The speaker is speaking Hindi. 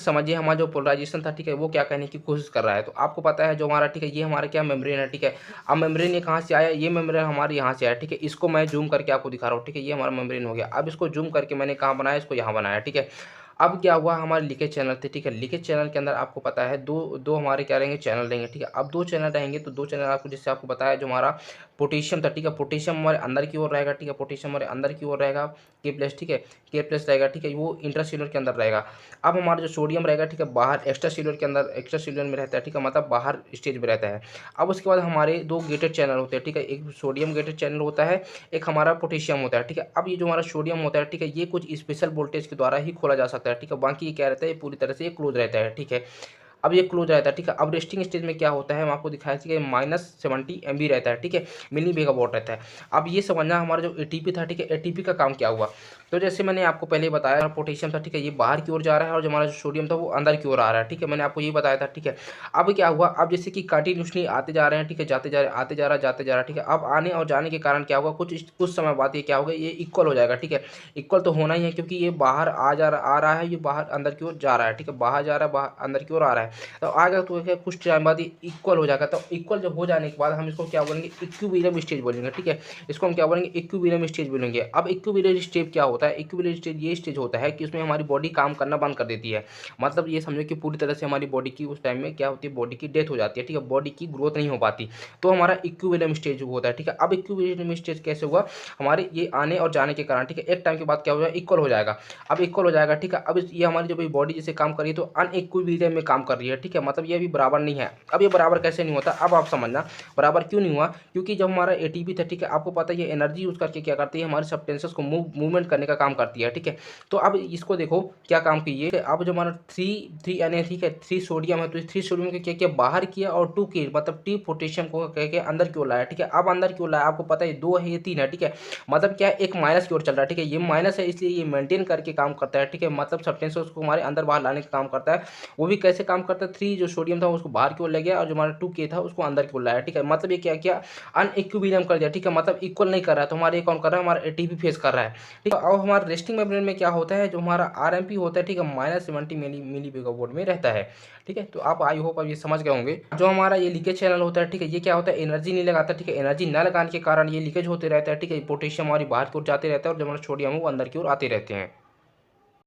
समझिए हमारा जो पोलराइजेशन था, ठीक है, वो क्या कहने की कोशिश कर रहा है। तो आपको पता है जो हमारा, ठीक है, ये हमारा क्या मेम्ब्रेन है, ठीक है। अब मेम्ब्रेन ये कहाँ से आया, ये मेम्ब्रेन हमारे यहाँ से आया, ठीक है। इसको मैं जूम करके आपको दिखा रहा हूँ, ठीक है, ये हमारा मेम्ब्रेन हो गया। अब इसको जूम करके मैंने कहाँ बनाया, इसको यहाँ बनाया, ठीक है। अब क्या हुआ, हमारे लीकेज चैनल थे, ठीक है। लीकेज चैनल के अंदर आपको पता है दो दो हमारे क्या रहेंगे, चैनल रहेंगे, ठीक है। अब दो चैनल रहेंगे तो दो चैनल आपको, जैसे आपको बताया जो हमारा पोटेशियम था, ठीक है, पोटेशियम हमारे अंदर की ओर रहेगा, ठीक है, पोटेशियम हमारे अंदर की ओर रहेगा, के प्लस, ठीक है, के प्लस रहेगा, ठीक है, वो इंट्रासेल्युलर के अंदर रहेगा। अब हमारा जो सोडियम रहेगा, ठीक है, बाहर एक्स्ट्रा सेल्युलर के अंदर, एक्स्ट्रा सेल्युलर में रहता है, ठीक है, मतलब बाहर स्टेज में रहता है। अब उसके बाद हमारे दो गेटेड चैनल होते हैं, ठीक है, एक सोडियम गेटेड चैनल होता है, एक हमारा पोटेशियम होता है, ठीक है। अब ये जो हमारा सोडियम होता है, ठीक है, ये कुछ स्पेशल वोल्टेज के द्वारा ही खोला जा सकता है, ठीक है। बाकी ये क्या रहता है, ये पूरी तरह से ये क्लोज रहता है, ठीक है। अब ये क्लोज रहता है, ठीक है। अब रेस्टिंग स्टेज में क्या होता है, हम आपको दिखाया कि -70 MB रहता है, ठीक है, मिली मेगावाट रहता है। अब ये समझना हमारा जो एटीपी था, ठीक है, एटीपी का काम क्या हुआ। तो जैसे मैंने आपको पहले बताया पोटेशियम था, ठीक है, ये बाहर की ओर जा रहा है और जो हमारा जो सोडियम था वो अंदर की ओर आ रहा है, ठीक है, मैंने आपको ये बताया था, ठीक है। अब क्या हुआ, अब जैसे कि कंटिन्यूसली आते जा रहे हैं, ठीक है, जाते जा रहे, आते जा रहा, जाते जा रहा, ठीक है। अब आने और जाने के कारण क्या होगा, कुछ समय बाद ये क्या होगा, ये इक्वल हो जाएगा, ठीक है। इक्वल तो होना ही है क्योंकि ये बाहर आ रहा है, ये बाहर अंदर की ओर जा रहा है, ठीक है, बाहर जा रहा है, बाहर अंदर की ओर आ रहा है। तो आगे तो क्या कुछ टाइम बाद ये इक्वल हो जाएगा। तो इक्वल जब हो जाने के बाद हम इसको क्या बोलेंगे, इक्विलिब्रियम स्टेज बोलेंगे, ठीक है। इसको हम क्या बोलेंगे, इक्विलिब्रियम स्टेज बोलेंगे। अब इक्विलिब्रियम स्टेज क्या होता है, इक्विलिब्रियम स्टेज ये स्टेज होता है कि उसमें हमारी बॉडी काम करना बंद कर देती है। मतलब ये समझो कि पूरी तरह से हमारी बॉडी की उस टाइम में क्या होती है, बॉडी की डेथ हो जाती है, ठीक है, बॉडी की ग्रोथ नहीं हो पाती। तो हमारा इक्विलिब्रियम स्टेज होता है, ठीक है। अब इक्विलिब्रियम स्टेज कैसे हुआ, हमारे ये आने और जाने के कारण, ठीक है, एक टाइम के बाद क्या हो जाएगा, इक्वल हो जाएगा। अब इक्वल हो जाएगा, ठीक है। अब ये हमारी जो बॉडी जैसे काम कर रही है तो अनइक्विलिब्रियम में काम कर रही है, ठीक है, मतलब ये अभी बराबर नहीं है। अब ये बराबर कैसे नहीं होता, अब आप समझना बराबर क्यों नहीं हुआ, क्योंकि जब हमारा एटीपी था, ठीक है, आपको पता है ये एनर्जी यूज करके क्या करती है, हमारे सब्सटेंसेस को मूवमेंट करने का काम करती है, ठीक है। तो अब इसको देखो क्या काम की है। अब जो हमारा थ्री Na, ठीक है, 3 सोडियम है, तो 3 सोडियम के क्या किया, बाहर किया, और 2 की मतलब टी पोटेशियम को कह के अंदर क्यों लाया, ठीक है। अब अंदर क्यों लाया, आपको पता है 2 है, ये 3 है, ठीक है, मतलब क्या है, एक माइनस की ओर चल रहा है, ठीक है, ये माइनस है इसलिए ये मेंटेन करके काम करता है, ठीक है, मतलब सब्सटेंसेस को हमारे अंदर बाहर लाने का काम करता है। वो भी कैसे काम करता है, 3 जो सोडियम था उसको बाहर की ओर ले गया और जो हमारा 2 के था उसको अंदर की ओर लाया, ठीक है, मतलब ये क्या किया, अनइक्विलिब्रियम कर दिया, ठीक है, मतलब इक्वल नहीं कर रहा है। तो हमारा ये कौन कर रहा है, हमारा एटीपी फेस कर रहा है, ठीक है। अब हमारा रेस्टिंग मेम्ब्रेन में क्या होता है, जो हमारा आरएमपी होता है, ठीक है, -70 मिली मेगावाट में रहता है, ठीक है। तो आप आई होप अब ये समझ गए होंगे। जो हमारा ये लीकेज चैनल होता है, ठीक है, ये क्या होता है, एनर्जी नहीं लगाता, ठीक है, एनर्जी न लगाने के कारण ये लीकेज होते रहता है, ठीक है, पोटेशियम हमारी बाहर की ओर जाते रहता है और जो हमारा सोडियम है वो अंदर की ओर आते रहते हैं।